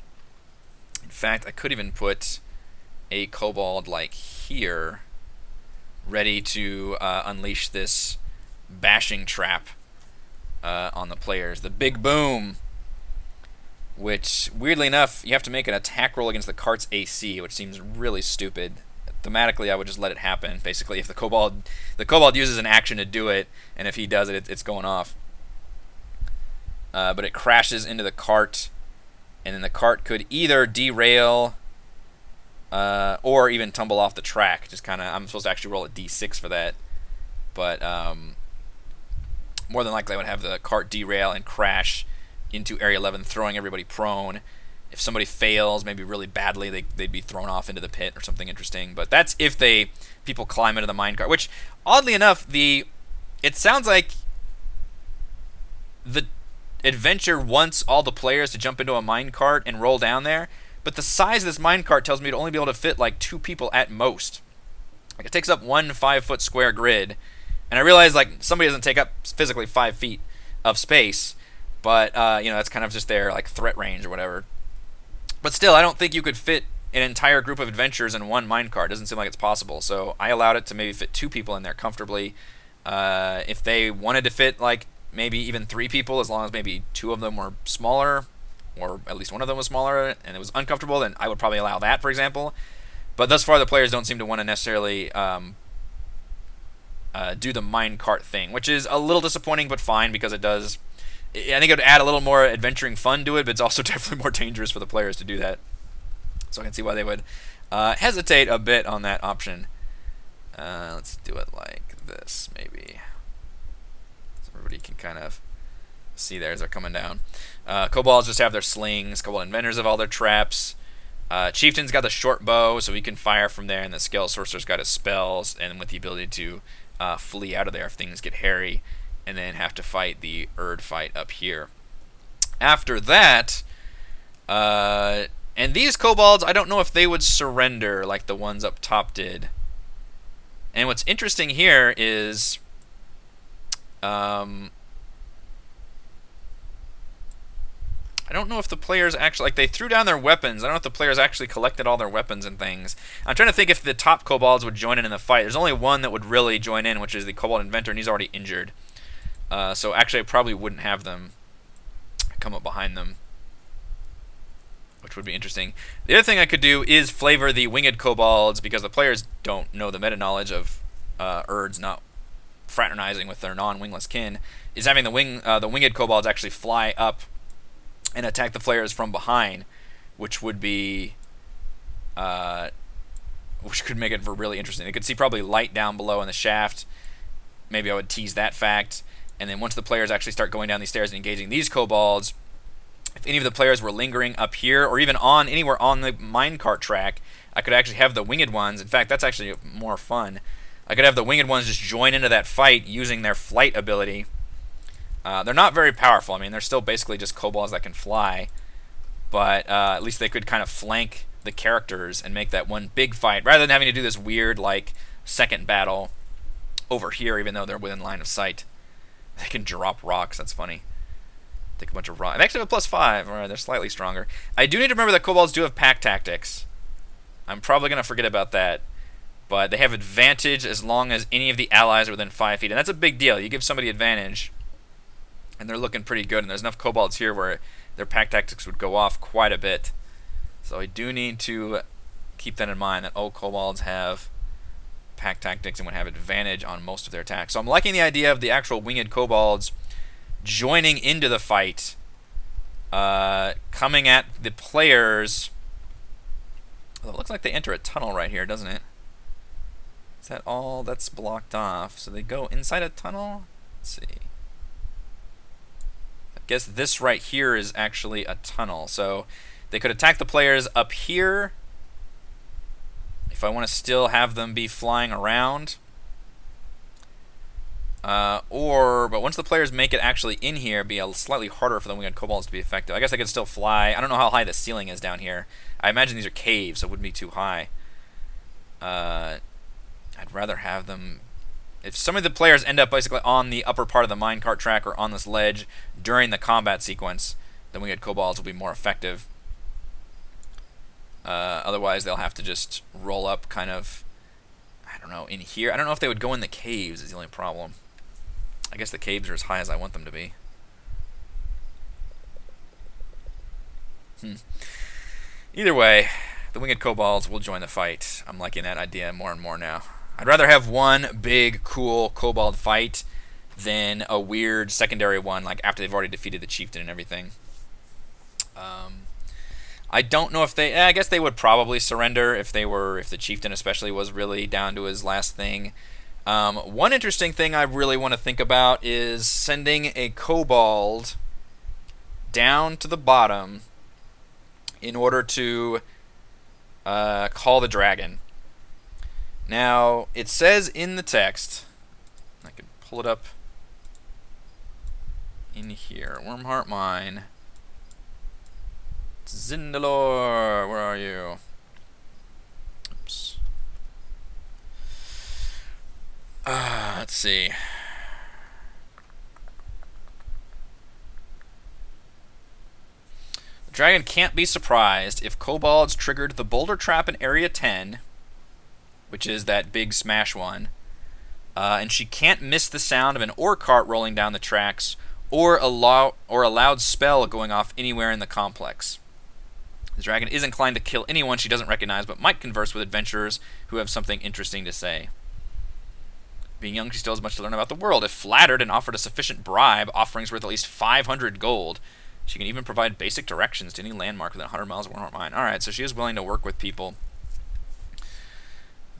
In fact, I could even put a kobold like here, ready to unleash this bashing trap on the players. The Big Boom, which weirdly enough, you have to make an attack roll against the cart's AC, which seems really stupid. Thematically, I would just let it happen. Basically, if the kobold uses an action to do it, and if he does it, it's going off. But it crashes into the cart, and then the cart could either derail or even tumble off the track. Just kind of, I'm supposed to actually roll a d6 for that, but more than likely I would have the cart derail and crash into Area 11, throwing everybody prone. If somebody fails, maybe really badly, they'd be thrown off into the pit or something interesting. But that's if people climb into the minecart, which, oddly enough, it sounds like the adventure wants all the players to jump into a minecart and roll down there, but the size of this minecart tells me to only be able to fit like 2 people at most. Like, it takes up 1 5-foot square grid, and I realize like somebody doesn't take up physically 5 feet of space, but that's kind of just their like threat range or whatever. But still, I don't think you could fit an entire group of adventurers in one minecart. Doesn't seem like it's possible. So I allowed it to maybe fit 2 people in there comfortably. If they wanted to fit like maybe even 3 people, as long as maybe 2 of them were smaller, or at least one of them was smaller, and it was uncomfortable, then I would probably allow that, for example. But thus far, the players don't seem to want to necessarily do the minecart thing, which is a little disappointing, but fine, because it does. I think it would add a little more adventuring fun to it, but it's also definitely more dangerous for the players to do that. So I can see why they would hesitate a bit on that option. Let's do it like this, maybe. So everybody can kind of see there as they're coming down. Kobolds just have their slings. Kobold inventors have all their traps. Chieftain's got the short bow, so he can fire from there, and the Scale Sorcerer's got his spells, and with the ability to flee out of there if things get hairy, and then have to fight the Erd fight up here. After that, and these kobolds, I don't know if they would surrender like the ones up top did. And what's interesting here is, I don't know if the players actually, like, they threw down their weapons. I don't know if the players actually collected all their weapons and things. I'm trying to think if the top kobolds would join in the fight. There's only one that would really join in, which is the kobold inventor, and he's already injured. So actually I probably wouldn't have them come up behind them, which would be interesting. The other thing I could do is flavor the winged kobolds, because the players don't know the meta knowledge of Erds not fraternizing with their non-wingless kin, is having the winged kobolds actually fly up and attack the players from behind, which would be which could make it for really interesting. They could see probably light down below in the shaft. Maybe I would tease that fact, and then once the players actually start going down these stairs and engaging these kobolds, if any of the players were lingering up here or even on anywhere on the minecart track, I could actually have the winged ones. In fact, that's actually more fun. I could have the winged ones just join into that fight using their flight ability. They're not very powerful. I mean, they're still basically just kobolds that can fly, but at least they could kind of flank the characters and make that one big fight, rather than having to do this weird, like, second battle over here, even though they're within line of sight. They can drop rocks. That's funny. Take a bunch of rocks. They actually have a +5. All right, they're slightly stronger. I do need to remember that kobolds do have pack tactics. I'm probably going to forget about that. But they have advantage as long as any of the allies are within 5 feet. And that's a big deal. You give somebody advantage, and they're looking pretty good. And there's enough kobolds here where their pack tactics would go off quite a bit. So I do need to keep that in mind, that all kobolds have pack tactics and would have advantage on most of their attacks. So I'm liking the idea of the actual winged kobolds joining into the fight, coming at the players. Well, it looks like they enter a tunnel right here, doesn't it? Is that all that's blocked off? So they go inside a tunnel? Let's see. I guess this right here is actually a tunnel. So they could attack the players up here if I want to still have them be flying around. But once the players make it actually in here, it'd be slightly harder for the winged kobolds to be effective. I guess they could still fly. I don't know how high the ceiling is down here. I imagine these are caves, so it wouldn't be too high. I'd rather have them... If some of the players end up basically on the upper part of the minecart track or on this ledge during the combat sequence, the winged kobolds will be more effective. Otherwise, they'll have to just roll up kind of, I don't know, in here. I don't know if they would go in the caves is the only problem. I guess the caves are as high as I want them to be. Either way, the winged kobolds will join the fight. I'm liking that idea more and more now. I'd rather have one big, cool kobold fight than a weird secondary one, like after they've already defeated the chieftain and everything. I don't know if they... I guess they would probably surrender if the chieftain especially was really down to his last thing. One interesting thing I really want to think about is sending a kobold down to the bottom in order to call the dragon. Now, it says in the text, I can pull it up in here, Wormheart Mine. Zindalor, where are you? Oops. Let's see. Dragon can't be surprised if kobolds triggered the boulder trap in Area 10, which is that big smash one, and she can't miss the sound of an ore cart rolling down the tracks or a loud spell going off anywhere in the complex. The dragon is inclined to kill anyone she doesn't recognize, but might converse with adventurers who have something interesting to say. Being young, she still has much to learn about the world. If flattered and offered a sufficient bribe, offerings worth at least 500 gold, she can even provide basic directions to any landmark within 100 miles of Warhammer Mine. Alright, so she is willing to work with people.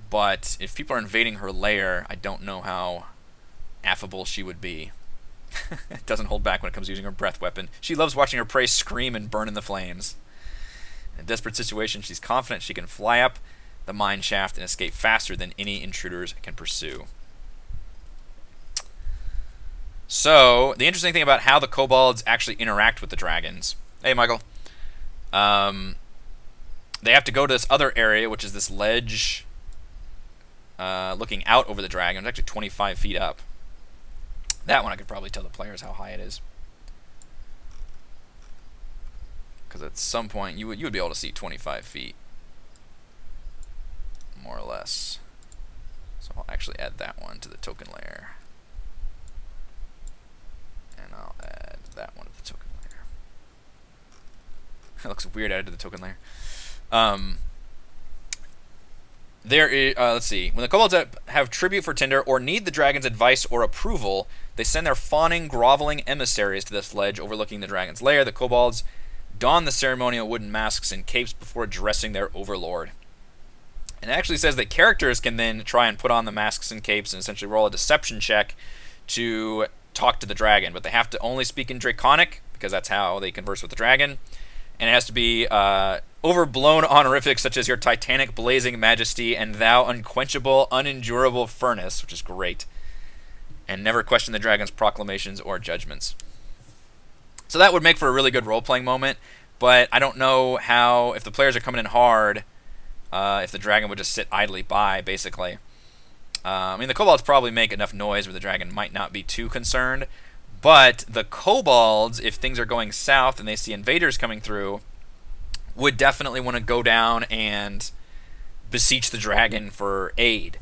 But if people are invading her lair, I don't know how affable she would be. Doesn't hold back when it comes to using her breath weapon. She loves watching her prey scream and burn in the flames. In a desperate situation, she's confident she can fly up the mine shaft and escape faster than any intruders can pursue. So, the interesting thing about how the kobolds actually interact with the dragons. Hey, Michael. They have to go to this other area, which is this ledge looking out over the dragon. It's actually 25 feet up. That one I could probably tell the players how high it is. Because at some point you would be able to see 25 feet. More or less. So I'll actually add that one to the token layer. And I'll add that one to the token layer. That looks weird added to the token layer. Let's see. When the kobolds have tribute for Tinder or need the dragon's advice or approval, they send their fawning, groveling emissaries to this ledge overlooking the dragon's lair. The kobolds don the ceremonial wooden masks and capes before addressing their overlord. And it actually says that characters can then try and put on the masks and capes and essentially roll a deception check to talk to the dragon. But they have to only speak in Draconic, because that's how they converse with the dragon. And it has to be overblown honorifics such as your titanic blazing majesty and thou unquenchable, unendurable furnace, which is great. And never question the dragon's proclamations or judgments. So that would make for a really good role-playing moment, but I don't know how, if the players are coming in hard, if the dragon would just sit idly by, basically. I mean, the kobolds probably make enough noise where the dragon might not be too concerned, but the kobolds, if things are going south and they see invaders coming through, would definitely want to go down and beseech the dragon for aid.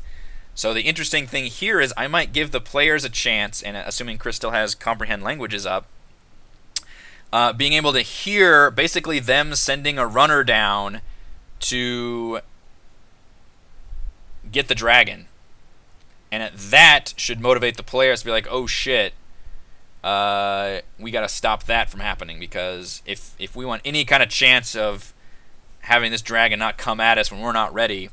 So the interesting thing here is I might give the players a chance, and assuming Chris still has Comprehend Languages up, being able to hear basically them sending a runner down to get the dragon. And that should motivate the players to be like, oh shit, we got to stop that from happening, because if we want any kind of chance of having this dragon not come at us when we're not ready,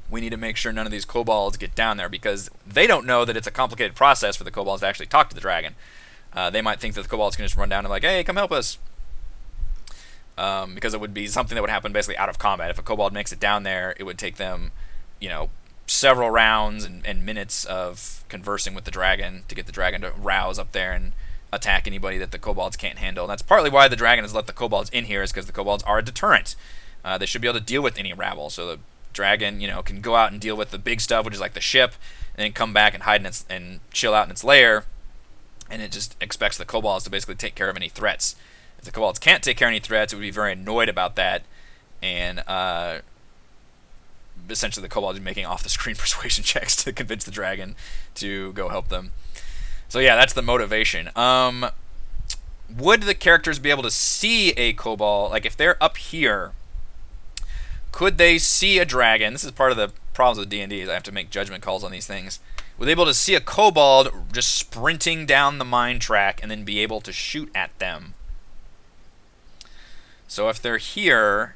we need to make sure none of these kobolds get down there, because they don't know that it's a complicated process for the kobolds to actually talk to the dragon. They might think that the kobolds can just run down and like, hey, come help us. Because it would be something that would happen basically out of combat. If a kobold makes it down there, it would take them, several rounds and minutes of conversing with the dragon to get the dragon to rouse up there and attack anybody that the kobolds can't handle. And that's partly why the dragon has let the kobolds in here, is because the kobolds are a deterrent. They should be able to deal with any rabble. So the dragon, can go out and deal with the big stuff, which is like the ship, and then come back and hide and chill out in its lair. And it just expects the kobolds to basically take care of any threats. If the kobolds can't take care of any threats, it would be very annoyed about that. And essentially the kobolds are making off-the-screen persuasion checks to convince the dragon to go help them. So yeah, that's the motivation. Would the characters be able to see a kobold? Like if they're up here, could they see a dragon? This is part of the problems with D&D, is I have to make judgment calls on these things. Would they be able to see a kobold just sprinting down the mine track and then be able to shoot at them? So if they're here,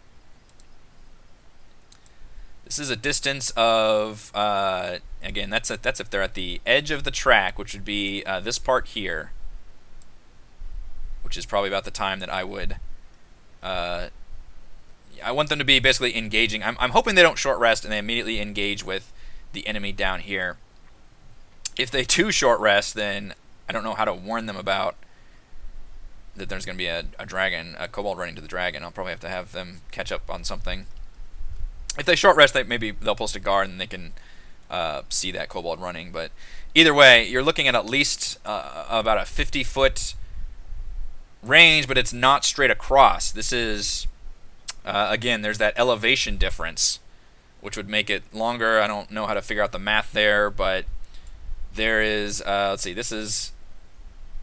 this is a distance of, again, that's if they're at the edge of the track, which would be this part here, which is probably about the time that I would, I want them to be basically engaging. I'm hoping they don't short rest and they immediately engage with the enemy down here. If they do short rest, then I don't know how to warn them about that there's going to be a dragon, a kobold running to the dragon. I'll probably have to have them catch up on something. If they short rest, maybe they'll post a guard and they can see that kobold running. But either way, you're looking at least about a 50-foot range, but it's not straight across. This is, again, there's that elevation difference, which would make it longer. I don't know how to figure out the math there, but there is, let's see, this is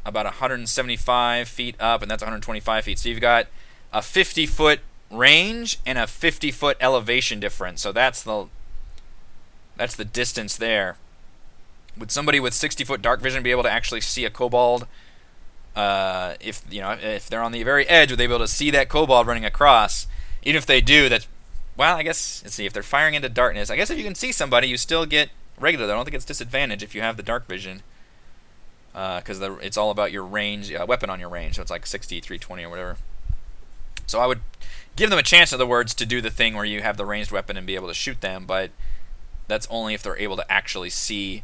about 175 feet up, and that's 125 feet. So you've got a 50-foot range and a 50-foot elevation difference. So that's the distance there. Would somebody with 60-foot dark vision be able to actually see a kobold? If they're on the very edge, would they be able to see that kobold running across? Even if they do, that's, well, I guess, let's see, if they're firing into darkness, I guess if you can see somebody, you still get regular. I don't think it's disadvantage if you have the dark vision, because it's all about your range, weapon on your range. So it's like 60, 320, or whatever. So I would give them a chance, in other words, to do the thing where you have the ranged weapon and be able to shoot them, but that's only if they're able to actually see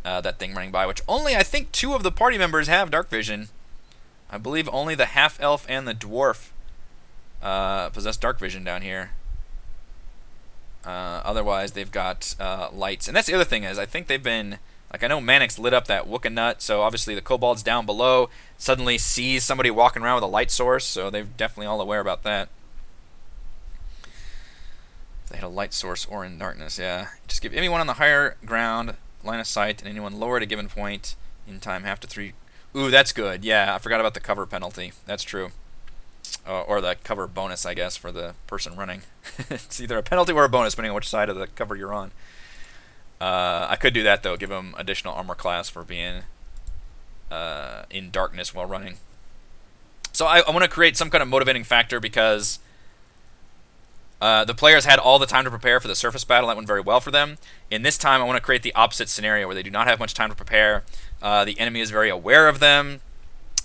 that thing running by, which only, I think, 2 of the party members have dark vision. I believe only the half-elf and the dwarf possess dark vision down here. Otherwise, they've got lights. And that's the other thing is, I think they've been, like, I know Mannix lit up that Wookiee, so obviously the kobold's down below, suddenly sees somebody walking around with a light source, so they're definitely all aware about that. If they had a light source or in darkness, yeah. Just give anyone on the higher ground line of sight, and anyone lower at a given point in time half to 3. Ooh, that's good. Yeah, I forgot about the cover penalty. That's true. Or the cover bonus, I guess, for the person running. It's either a penalty or a bonus, depending on which side of the cover you're on. I could do that, though. Give them additional armor class for being in darkness while running. So I want to create some kind of motivating factor because the players had all the time to prepare for the surface battle. That went very well for them. In this time, I want to create the opposite scenario where they do not have much time to prepare. The enemy is very aware of them,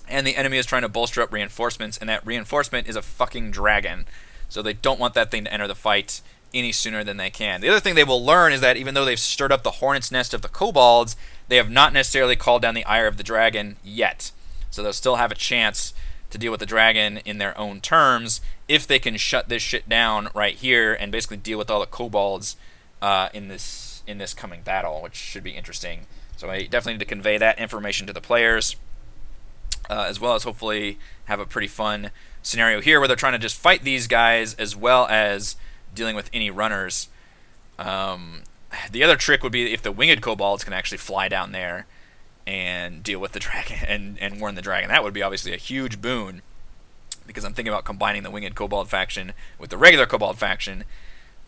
and the enemy is trying to bolster up reinforcements, and that reinforcement is a fucking dragon. So they don't want that thing to enter the fight any sooner than they can. The other thing they will learn is that even though they've stirred up the hornet's nest of the kobolds, they have not necessarily called down the ire of the dragon yet. So they'll still have a chance to deal with the dragon in their own terms if they can shut this shit down right here and basically deal with all the kobolds in this coming battle, which should be interesting. So I definitely need to convey that information to the players, as well as hopefully have a pretty fun scenario here where they're trying to just fight these guys as well as dealing with any runners. The other trick would be if the winged kobolds can actually fly down there and deal with the dragon and warn the dragon. That would be obviously a huge boon, because I'm thinking about combining the winged kobold faction with the regular kobold faction,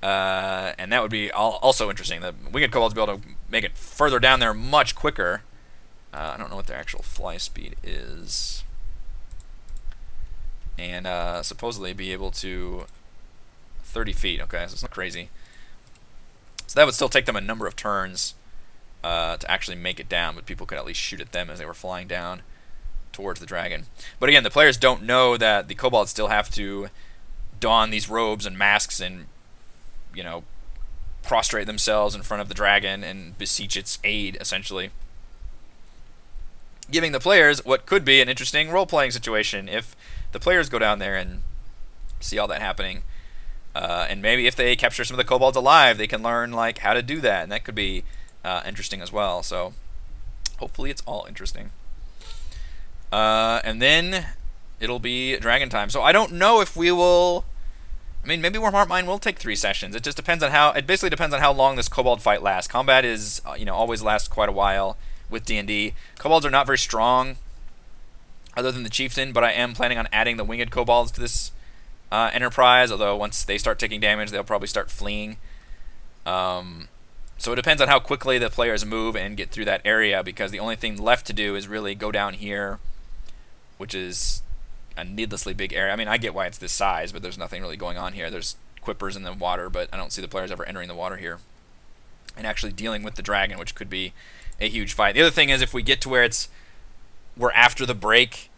and that would be also interesting. The winged kobolds would be able to make it further down there much quicker. I don't know what their actual fly speed is, and supposedly be able to 30 feet. Okay, so it's not crazy. So that would still take them a number of turns to actually make it down, but people could at least shoot at them as they were flying down towards the dragon. But again, the players don't know that the kobolds still have to don these robes and masks and, you know, prostrate themselves in front of the dragon and beseech its aid, essentially. Giving the players what could be an interesting role-playing situation if the players go down there and see all that happening. And maybe if they capture some of the kobolds alive, they can learn like how to do that, and that could be interesting as well. So hopefully it's all interesting. And then it'll be dragon time. So I don't know if we will. I mean, maybe Warm Heart Mine will take 3 sessions. It just depends on how. It basically depends on how long this kobold fight lasts. Combat is always lasts quite a while with D&D. Kobolds are not very strong, other than the chieftain. But I am planning on adding the winged kobolds to this enterprise. Although once they start taking damage, they'll probably start fleeing. So it depends on how quickly the players move and get through that area, because the only thing left to do is really go down here, which is a needlessly big area. I mean, I get why it's this size, but there's nothing really going on here. There's quippers in the water, but I don't see the players ever entering the water here and actually dealing with the dragon, which could be a huge fight. The other thing is, if we get to where we're after the break,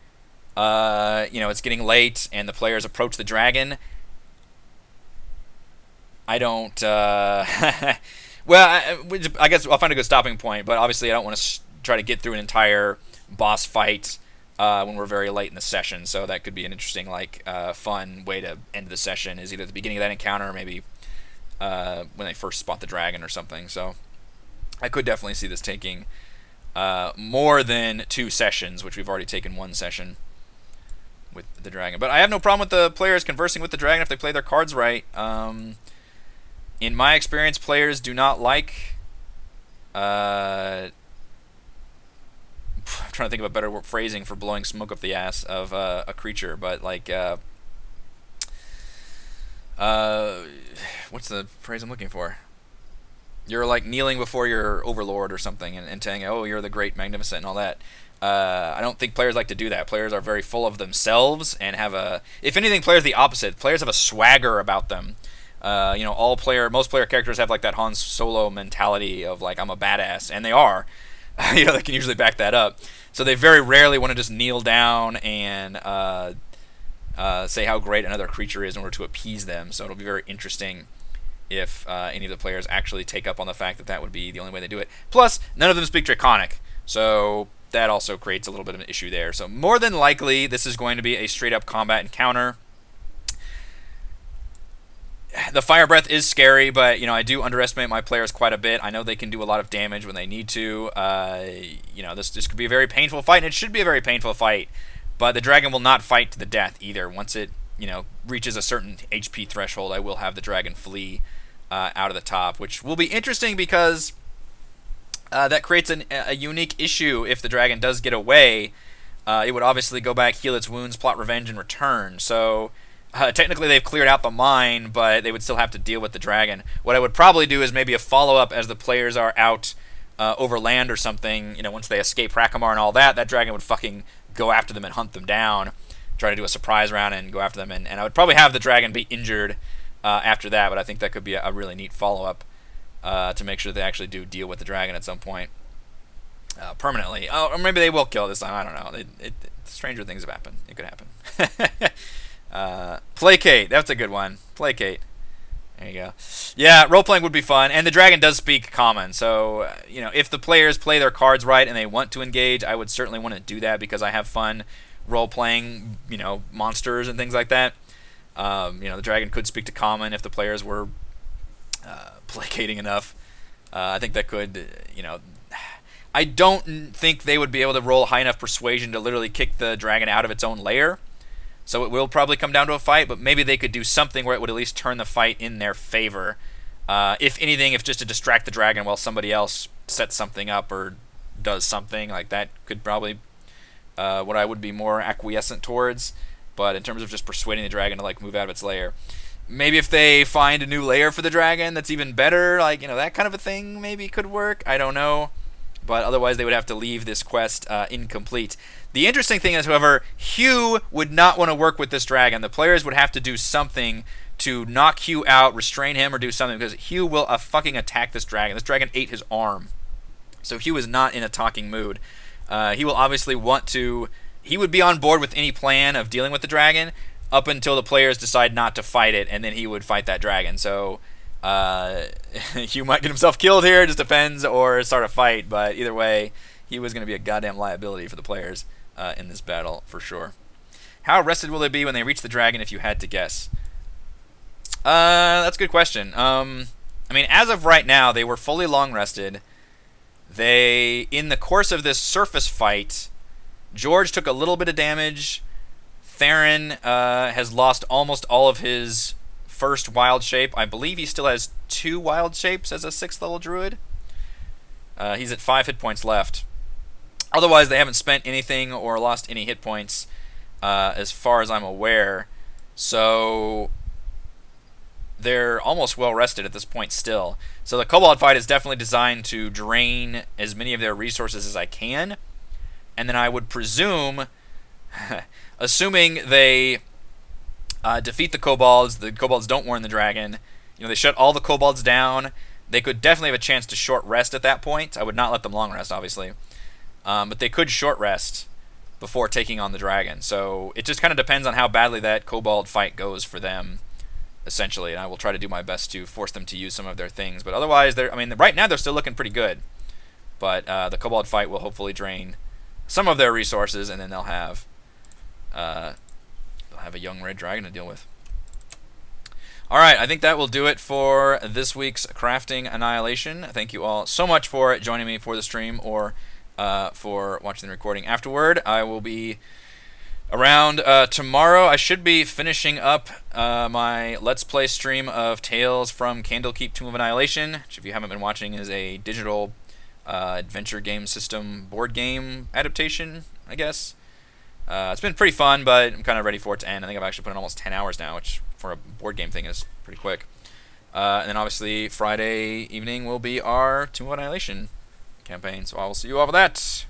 it's getting late and the players approach the dragon, I don't... well, I guess I'll find a good stopping point, but obviously I don't want to try to get through an entire boss fight when we're very late in the session. So that could be an interesting, fun way to end the session, is either at the beginning of that encounter or maybe when they first spot the dragon or something. So I could definitely see this taking more than 2 sessions, which we've already taken 1 session. with the dragon. But I have no problem with the players conversing with the dragon if they play their cards right. In my experience, players do not like. I'm trying to think of a better phrasing for blowing smoke up the ass of a creature, but like, what's the phrase I'm looking for? You're like kneeling before your overlord or something and saying, "Oh, you're the great, magnificent," and all that. I don't think players like to do that. Players are very full of themselves and have a. If anything, players the opposite. Players have a swagger about them. Most player characters have like that Han Solo mentality of like I'm a badass, and they are. They can usually back that up. So they very rarely want to just kneel down and say how great another creature is in order to appease them. So it'll be very interesting if any of the players actually take up on the fact that that would be the only way they do it. Plus, none of them speak Draconic, so that also creates a little bit of an issue there. So more than likely, this is going to be a straight-up combat encounter. The Fire Breath is scary, but I do underestimate my players quite a bit. I know they can do a lot of damage when they need to. This could be a very painful fight, and it should be a very painful fight. But the dragon will not fight to the death either. Once it reaches a certain HP threshold, I will have the dragon flee out of the top, which will be interesting because that creates a unique issue. If the dragon does get away, it would obviously go back, heal its wounds, plot revenge, and return. So technically they've cleared out the mine, but they would still have to deal with the dragon. What I would probably do is maybe a follow-up as the players are out over land or something. Once they escape Rakamar and all that, that dragon would fucking go after them and hunt them down, try to do a surprise round and go after them. And I would probably have the dragon be injured after that, but I think that could be a really neat follow-up to make sure they actually do deal with the dragon at some point permanently. Oh, or maybe they will kill it this time. I don't know. Stranger things have happened. It could happen. Placate. That's a good one. Placate. There you go. Yeah, role-playing would be fun, and the dragon does speak common, so if the players play their cards right and they want to engage, I would certainly want to do that because I have fun role-playing, monsters and things like that. The dragon could speak to common if the players were placating enough. I think that could, I don't think they would be able to roll high enough persuasion to literally kick the dragon out of its own lair. So it will probably come down to a fight, but maybe they could do something where it would at least turn the fight in their favor. If anything, if just to distract the dragon while somebody else sets something up or does something, like that could probably what I would be more acquiescent towards. But in terms of just persuading the dragon to like move out of its lair, maybe if they find a new lair for the dragon that's even better, like that kind of a thing maybe could work. I don't know. But otherwise, they would have to leave this quest incomplete. The interesting thing is, however, Hugh would not want to work with this dragon. The players would have to do something to knock Hugh out, restrain him, or do something, because Hugh will fucking attack this dragon. This dragon ate his arm. So Hugh is not in a talking mood. He will obviously want to... He would be on board with any plan of dealing with the dragon up until the players decide not to fight it, and then he would fight that dragon. So... Hugh might get himself killed here, it just depends, or start a fight, but either way, he was going to be a goddamn liability for the players in this battle, for sure. How rested will they be when they reach the dragon, if you had to guess? That's a good question. As of right now, they were fully long rested. In the course of this surface fight, George took a little bit of damage. Theron has lost almost all of his first wild shape. I believe he still has 2 wild shapes as a 6th level druid. He's at 5 hit points left. Otherwise, they haven't spent anything or lost any hit points as far as I'm aware. So they're almost well rested at this point still. So the Kobold fight is definitely designed to drain as many of their resources as I can. And then I would presume, assuming they defeat the kobolds don't warn the dragon, they shut all the kobolds down, they could definitely have a chance to short rest at that point. I would not let them long rest, obviously. But they could short rest before taking on the dragon. So it just kind of depends on how badly that kobold fight goes for them, essentially. And I will try to do my best to force them to use some of their things. But otherwise, right now they're still looking pretty good. But the kobold fight will hopefully drain some of their resources, and then they'll have a young red dragon to deal with. Alright, I think that will do it for this week's Crafting Annihilation. Thank you all so much for joining me for the stream or for watching the recording afterward. I will be Around tomorrow, I should be finishing up my Let's Play stream of Tales from Candlekeep Tomb of Annihilation, which, if you haven't been watching, is a digital adventure game system board game adaptation, I guess. It's been pretty fun, but I'm kind of ready for it to end. I think I've actually put in almost 10 hours now, which for a board game thing is pretty quick. And then obviously Friday evening will be our Tomb of Annihilation campaign, so I will see you all for that.